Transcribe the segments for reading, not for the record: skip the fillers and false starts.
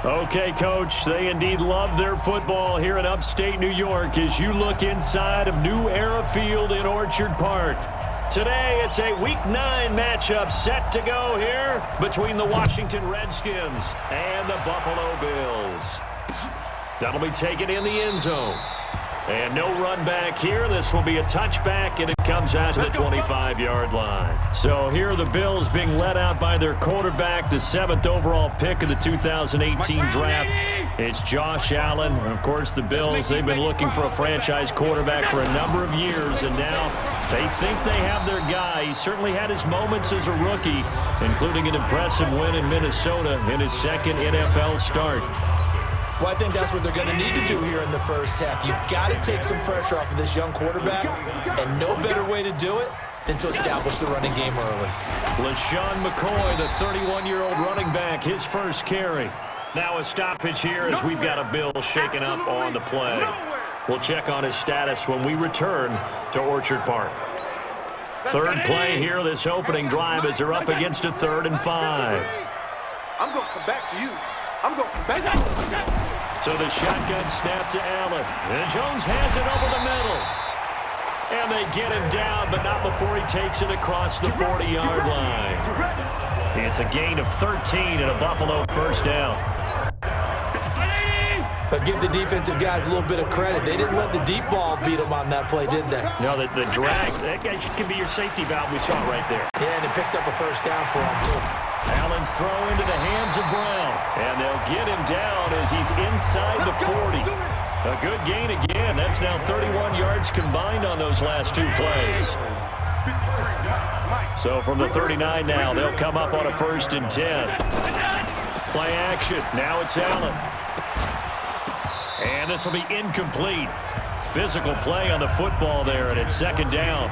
Okay, Coach, they indeed love their football here in upstate New York as you look inside of New Era Field in Orchard Park. Today, it's a Week 9 matchup set to go here between the Washington Redskins and the Buffalo Bills. That'll be taken in the end zone. And no run back here. This will be a touchback, and it comes out to the 25-yard line. So here are the Bills being led out by their quarterback, the 7th overall pick of the 2018 draft. It's Josh Allen. And of course, the Bills, they've been looking for a franchise quarterback for a number of years, and now they think they have their guy. He certainly had his moments as a rookie, including an impressive win in Minnesota in his second NFL start. Well, I think that's what they're going to need to do here in the first half. You've got to take some pressure off of this young quarterback, and no better way to do it than to establish the running game early. LaShawn McCoy, the 31-year-old running back, his first carry. Now a stoppage here as we've got a Bill shaken up on the play. We'll check on his status when we return to Orchard Park. Third play here, this opening drive as they're up against a 3rd and 5. I'm going to come back to you. I'm going to come back to you. So the shotgun snap to Allen. And Jones has it over the middle. And they get him down, but not before he takes it across the 40-yard line. It's a gain of 13 and a Buffalo first down. But give the defensive guys a little bit of credit. They didn't let the deep ball beat them on that play, did they? No, the drag, that guy can be your safety valve. We saw it right there. Yeah, and it picked up a first down for him, too. Allen's throw into the hands of Brown. And they'll get him down as he's inside the 40. A good gain again. That's now 31 yards combined on those last 2 plays. So from the 39 now, they'll come up on a 1st and 10. Play action. Now it's Allen. And this will be incomplete. Physical play on the football there, and it's 2nd down.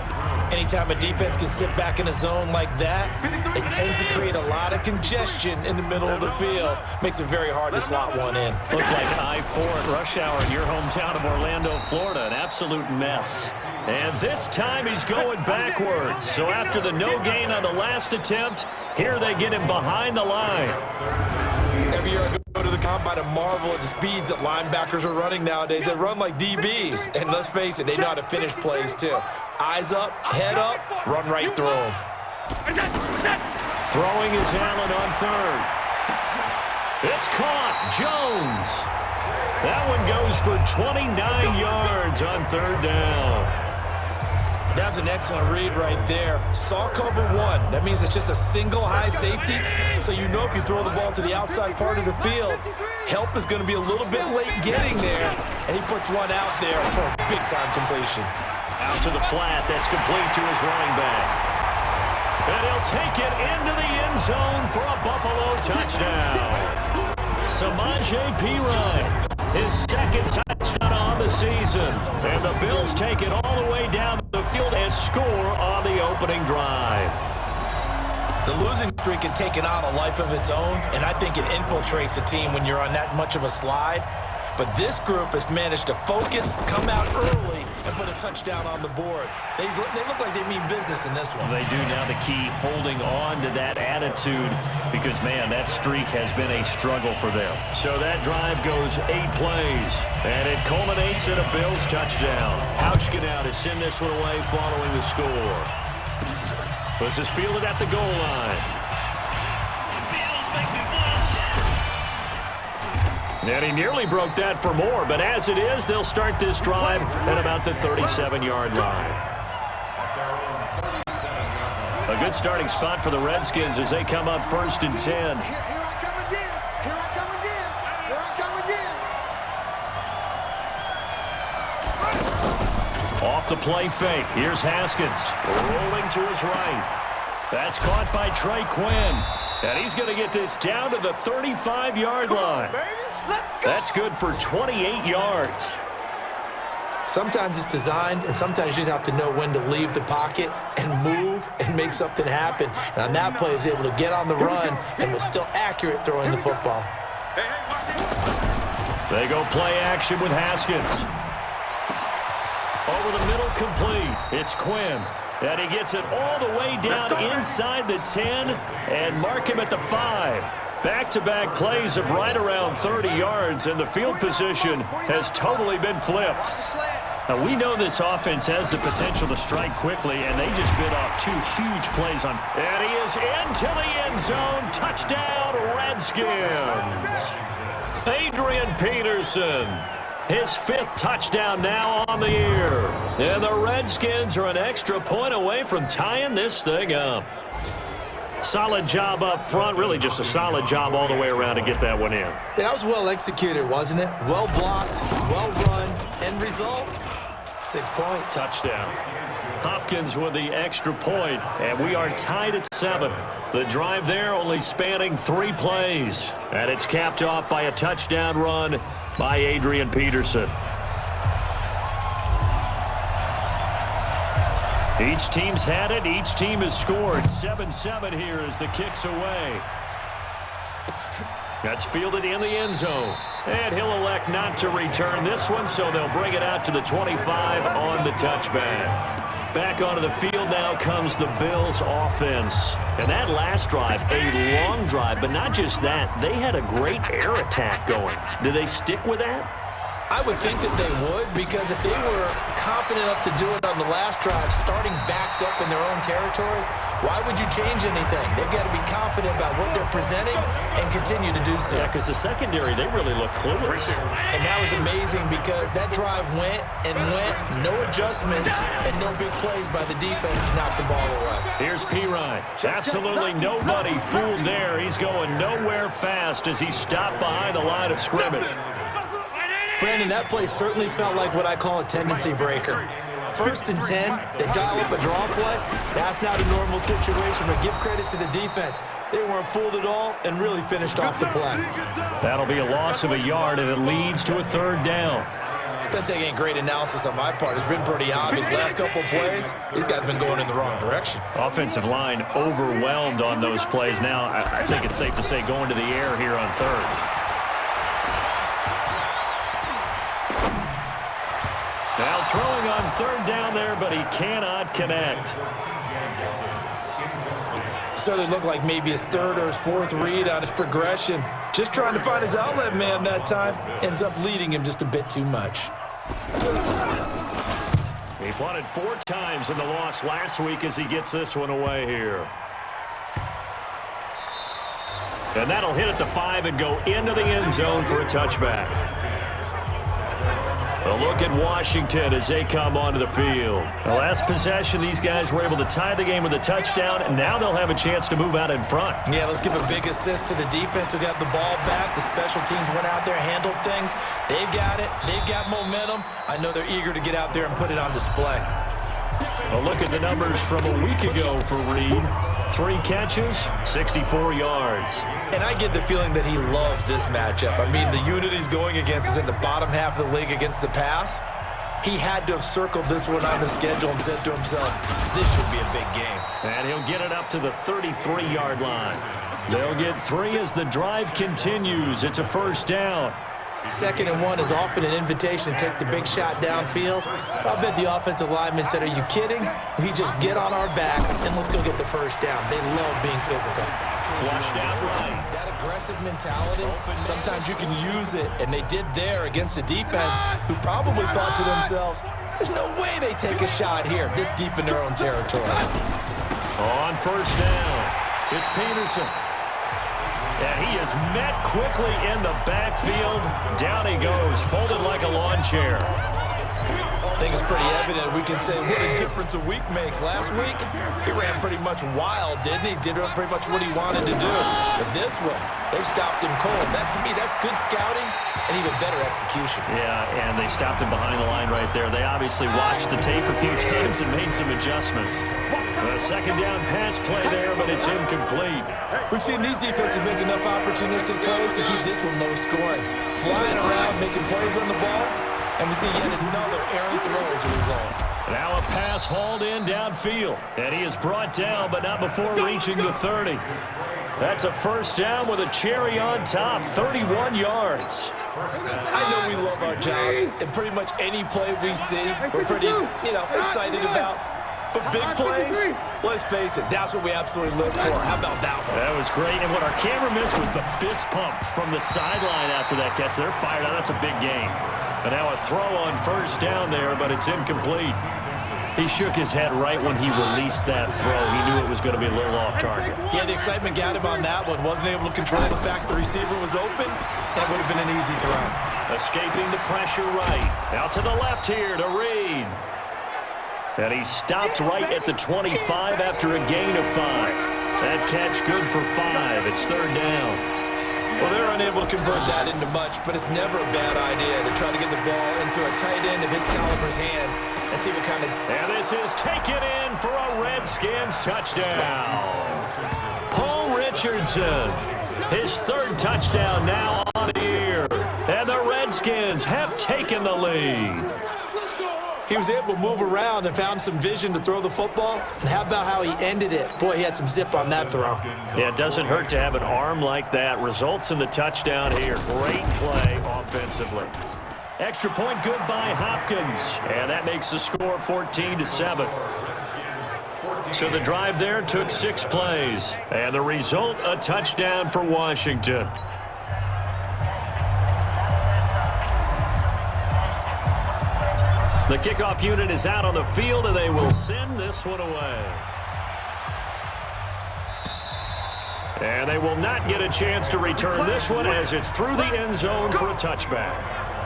Anytime a defense can sit back in a zone like that, it tends to create a lot of congestion in the middle of the field. Makes it very hard to slot one in. Looked like I-4 at rush hour in your hometown of Orlando, Florida. An absolute mess. And this time he's going backwards. So after the no gain on the last attempt, here they get him behind the line. Every year I go to the combine and marvel at the speeds that linebackers are running nowadays. They run like DBs. And let's face it, they know how to finish plays too. Eyes up, head up, run right through them. Throwing is Allen on 3rd. It's caught. Jones. That one goes for 29 yards on 3rd down. That's an excellent read right there. Saw cover 1. That means it's just a single high safety. So you know if you throw the ball to the outside part of the field, help is going to be a little bit late getting there. And he puts one out there for a big-time completion. Out to the flat. That's complete to his running back. And he'll take it into the end zone for a Buffalo touchdown. Samaje Perine, his 2nd touchdown on the season. And the Bills take it all the way down the field and score on the opening drive. The losing streak had taken on a life of its own, and I think it infiltrates a team when you're on that much of a slide. But this group has managed to focus, come out early, and put a touchdown on the board. They look like they mean business in this one. They do. Now the key, holding on to that attitude, because, man, that streak has been a struggle for them. So that drive goes 8 plays, and it culminates in a Bills touchdown. Hauschka now to send this one away following the score. This is fielded at the goal line. And he nearly broke that for more, but as it is, they'll start this drive at about the 37-yard line. A good starting spot for the Redskins as they come up 1st and 10. Here I come again. Here I come again. Here I come again. Off the play fake. Here's Haskins rolling to his right. That's caught by Trey Quinn. And he's going to get this down to the 35-yard line. That's good for 28 yards. Sometimes it's designed, and sometimes you just have to know when to leave the pocket and move and make something happen. And on that play, he was able to get on the run and was still accurate throwing the football. They go play action with Haskins. Over the middle, complete. It's Quinn. And he gets it all the way down inside the 10 and mark him at the 5. Back-to-back plays of right around 30 yards, and the field position has totally been flipped. Now, we know this offense has the potential to strike quickly, and they just bit off 2 huge plays on. And he is into the end zone. Touchdown, Redskins. Adrian Peterson, his 5th touchdown now on the year. And the Redskins are an extra point away from tying this thing up. Solid job up front, really just a solid job all the way around to get that one in. Yeah, that was well executed, wasn't it? Well blocked, well run. End result, 6 points. Touchdown. Hopkins with the extra point, and we are tied at 7. The drive there only spanning 3 plays, and it's capped off by a touchdown run by Adrian Peterson. Each team's had it. Each team has scored. 7-7 here as the kick's away. That's fielded in the end zone. And he'll elect not to return this one, so they'll bring it out to the 25 on the touchback. Back onto the field now comes the Bills offense. And that last drive, a long drive, but not just that. They had a great air attack going. Do they stick with that? I would think that they would, because if they were confident enough to do it on the last drive, starting backed up in their own territory, why would you change anything? They've got to be confident about what they're presenting and continue to do so. Yeah, because the secondary, they really look clueless. And that was amazing because that drive went and went, no adjustments, and no big plays by the defense to knock the ball away. Here's Pirine. Absolutely nobody fooled there. He's going nowhere fast as he stopped behind the line of scrimmage. Brandon, that play certainly felt like what I call a tendency breaker. 1st and 10, they dial up a draw play. That's not a normal situation, but give credit to the defense. They weren't fooled at all and really finished off the play. That'll be a loss of a yard, and it leads to a 3rd down. Doesn't take any great analysis on my part. It's been pretty obvious. Last couple of plays, these guys have been going in the wrong direction. Offensive line overwhelmed on those plays. Now, I think it's safe to say going to the air here on 3rd. Now throwing on 3rd down there, but he cannot connect. Certainly looked like maybe his 3rd or his 4th read on his progression. Just trying to find his outlet man that time. Ends up leading him just a bit too much. He punted 4 times in the loss last week as he gets this one away here. And that'll hit at the 5 and go into the end zone for a touchback. A look at Washington as they come onto the field. The last possession, these guys were able to tie the game with a touchdown, and now they'll have a chance to move out in front. Yeah, let's give a big assist to the defense who got the ball back. The special teams went out there, handled things. They've got it. They've got momentum. I know they're eager to get out there and put it on display. A look at the numbers from a week ago for Reed. 3 catches, 64 yards. And I get the feeling that he loves this matchup. I mean, the unit he's going against is in the bottom half of the league against the pass. He had to have circled this one on the schedule and said to himself, this should be a big game. And he'll get it up to the 33-yard line. They'll get 3 as the drive continues. It's a 1st down. 2nd and 1 is often an invitation to take the big shot downfield. I'll bet the offensive lineman said, are you kidding? We just get on our backs and let's go get the 1st down. They love being physical. Flushed out right. That aggressive mentality, sometimes you can use it, and they did there against a defense who probably thought to themselves, there's no way they take a shot here this deep in their own territory. On 1st down, it's Peterson. And he is met quickly in the backfield. Down he goes, folded like a lawn chair. I think it's pretty evident. We can say what a difference a week makes. Last week, he ran pretty much wild, didn't he? Did pretty much what he wanted to do. But this one, they stopped him cold. That, to me, that's good scouting and even better execution. Yeah, and they stopped him behind the line right there. They obviously watched the tape a few times and made some adjustments. A 2nd down pass play there, but it's incomplete. We've seen these defenses make enough opportunistic plays to keep this one low scoring. Flying around, making plays on the ball, and we see yet another errant throw as a result. Now a pass hauled in downfield, and he is brought down, but not before reaching the 30. That's a 1st down with a cherry on top, 31 yards. I know we love our jobs, and pretty much any play we see, we're pretty, excited about. But big plays, let's face it, that's what we absolutely live for. How about that one? That was great. And what our camera missed was the fist pump from the sideline after that catch. They're fired out. That's a big game. And now a throw on first down there, but it's incomplete. He shook his head right when he released that throw. He knew it was going to be a little off target. Yeah, the excitement got him on that one. Wasn't able to control the fact the receiver was open. That would have been an easy throw. Escaping the pressure right. Out to the left here to Reed. And he stopped right at the 25 after a gain of 5. That catch good for 5. It's third down. Well, they're unable to convert that into much, but it's never a bad idea to try to get the ball into a tight end of his caliber's hands and see what kind of... And this is taken in for a Redskins touchdown. Paul Richardson, his third touchdown now on the year. And the Redskins have taken the lead. He was able to move around and found some vision to throw the football. And how about how he ended it? Boy, he had some zip on that throw. Yeah, it doesn't hurt to have an arm like that. Results in the touchdown here. Great play offensively. Extra point good by Hopkins. And that makes the score 14-7. So the drive there took 6 plays. And the result, a touchdown for Washington. The kickoff unit is out on the field, and they will send this one away. And they will not get a chance to return this one as it's through the end zone for a touchback.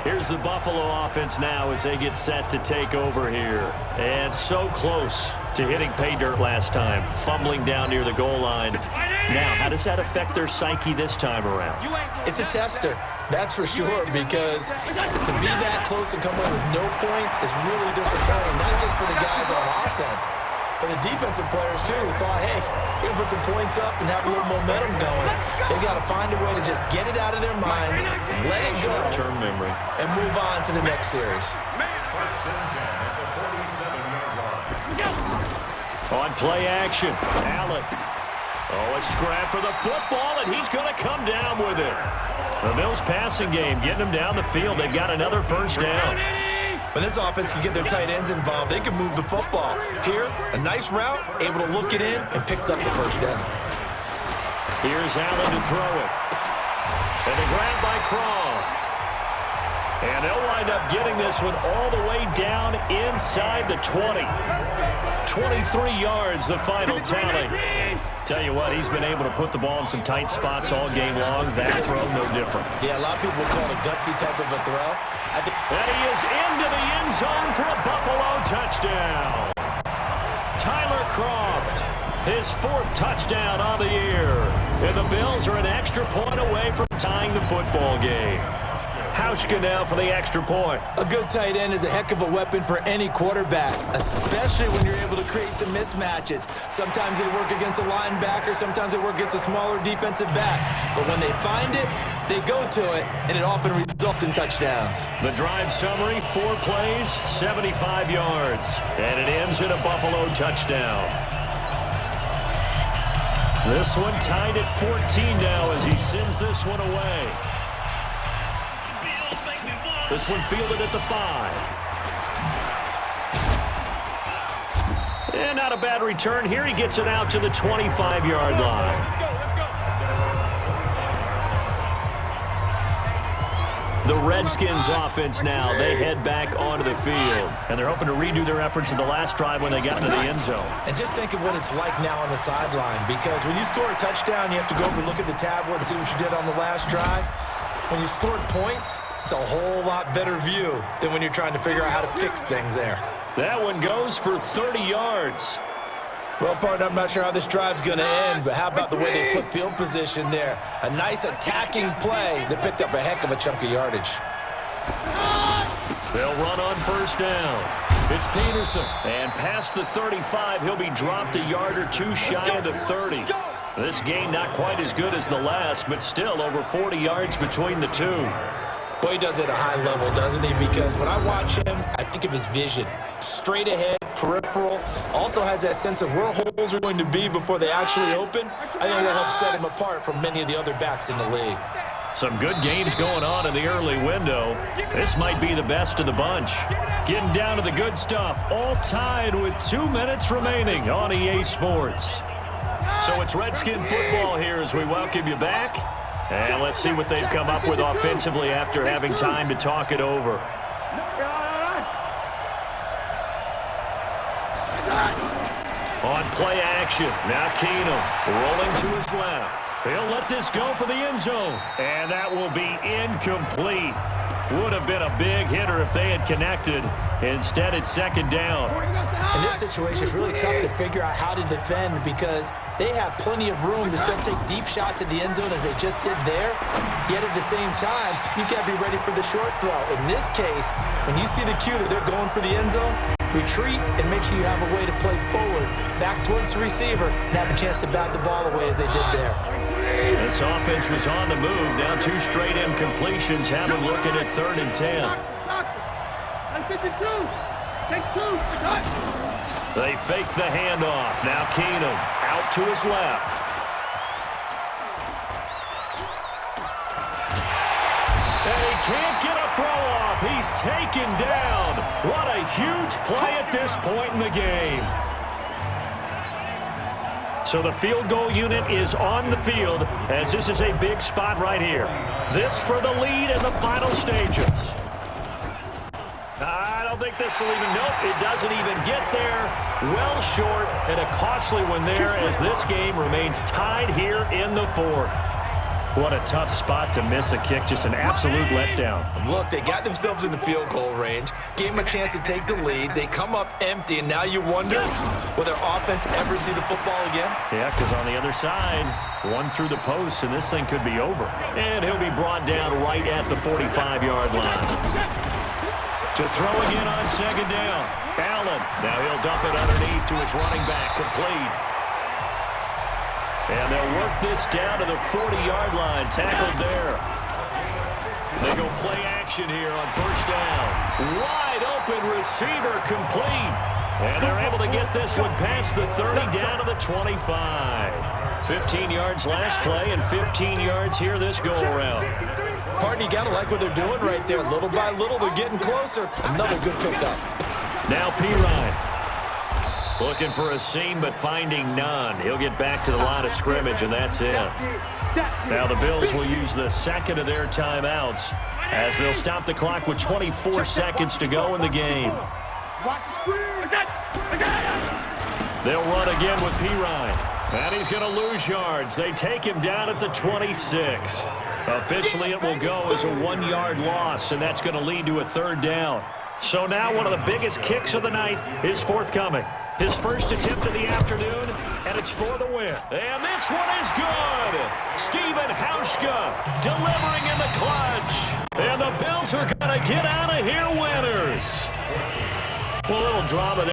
Here's the Buffalo offense now as they get set to take over here. And so close to hitting pay dirt last time, fumbling down near the goal line. Now, how does that affect their psyche this time around? It's a tester. That's for sure, because to be that close and come away with no points is really disappointing, not just for the guys on offense, but the defensive players, too, who thought, hey, we're going to put some points up and have a little momentum going. They've got to find a way to just get it out of their minds, let it go, short-term memory, and move on to the next series. On play action, Allen. Oh, a scrap for the football, and he's going to come down with it. The Bills passing game getting them down the field. They've got another first down. When this offense can get their tight ends involved, they can move the football. Here, a nice route, able to look it in, and picks up the first down. Here's Allen to throw it. And the grab by Croft. And they'll wind up getting this one all the way down inside the 20. 23 yards, the final tally. Tell you what, he's been able to put the ball in some tight spots all game long. That throw, no different. Yeah, a lot of people would call it a gutsy type of a throw. And he is into the end zone for a Buffalo touchdown. Tyler Croft, his 4th touchdown on the year. And the Bills are an extra point away from tying the football game. Hauschka now for the extra point. A good tight end is a heck of a weapon for any quarterback, especially when you're able to create some mismatches. Sometimes they work against a linebacker, sometimes they work against a smaller defensive back. But when they find it, they go to it, and it often results in touchdowns. The drive summary, 4 plays, 75 yards. And it ends in a Buffalo touchdown. This one tied at 14 now as he sends this one away. This one fielded at the 5. And not a bad return here. He gets it out to the 25-yard line. The Redskins offense now, they head back onto the field. And they're hoping to redo their efforts in the last drive when they got into the end zone. And just think of what it's like now on the sideline, because when you score a touchdown, you have to go over and look at the tablet and see what you did on the last drive. When you scored points, it's a whole lot better view than when you're trying to figure out how to fix things there. That one goes for 30 yards. Well, partner, I'm not sure how this drive's going to end, but how about the way they flip field position there? A nice attacking play that picked up a heck of a chunk of yardage. They'll run on first down. It's Peterson. And past the 35, he'll be dropped a yard or 2 shy of the 30. This game not quite as good as the last, but still over 40 yards between the two. Boy, he does it at a high level, doesn't he? Because when I watch him, I think of his vision. Straight ahead, peripheral. Also has that sense of where holes are going to be before they actually open. I think that helps set him apart from many of the other backs in the league. Some good games going on in the early window. This might be the best of the bunch. Getting down to the good stuff. All tied with 2 minutes remaining on EA Sports. So it's Redskin football here as we welcome you back. And let's see what they've come up with offensively after having time to talk it over. On play action, now Keenum rolling to his left. He'll let this go for the end zone. And that will be incomplete. Would have been a big hitter if they had connected. Instead, it's second down. In this situation, it's really tough to figure out how to defend because they have plenty of room to still take deep shots at the end zone as they just did there. Yet at the same time, you've got to be ready for the short throw. In this case, when you see the cue that they're going for the end zone, retreat and make sure you have a way to play forward, back towards the receiver, and have a chance to bat the ball away as they did there. This offense was on the move. Now 2 straight incompletions have them looking at 3rd and 10. They fake the handoff. Now Keenum out to his left. And he can't get a throw off. He's taken down. What a huge play at this point in the game. So the field goal unit is on the field as this is a big spot right here. This for the lead in the final stages. I don't think this will even, nope, it doesn't even get there. Well short and a costly one there as this game remains tied here in the 4th. What a tough spot to miss a kick, just an absolute letdown. Look, they got themselves in the field goal range, gave them a chance to take the lead. They come up empty, and now you wonder, will their offense ever see the football again? Yeah, because on the other side, one through the post, and this thing could be over. And he'll be brought down right at the 45-yard line. To throw again on second down. Allen, now he'll dump it underneath to his running back, complete. And they'll work this down to the 40-yard line, tackled there. They go play action here on first down. Wide open receiver, complete. And they're able to get this one past the 30 down to the 25. 15 yards last play and 15 yards here this go-around. Partner, you got to like what they're doing right there. Little by little, they're getting closer. Another good pickup. Now Pirine. Looking for a seam, but finding none. He'll get back to the line of scrimmage, and that's it. Now the Bills will use the second of their timeouts as they'll stop the clock with 24 seconds to go in the game. They'll run again with Pirine. And he's going to lose yards. They take him down at the 26. Officially, it will go as a 1-yard loss, and that's going to lead to a 3rd down. So now one of the biggest kicks of the night is forthcoming. His first attempt of the afternoon, and it's for the win. And this one is good. Stephen Hauschka delivering in the clutch. And the Bills are going to get out of here winners. Well, a little drama there.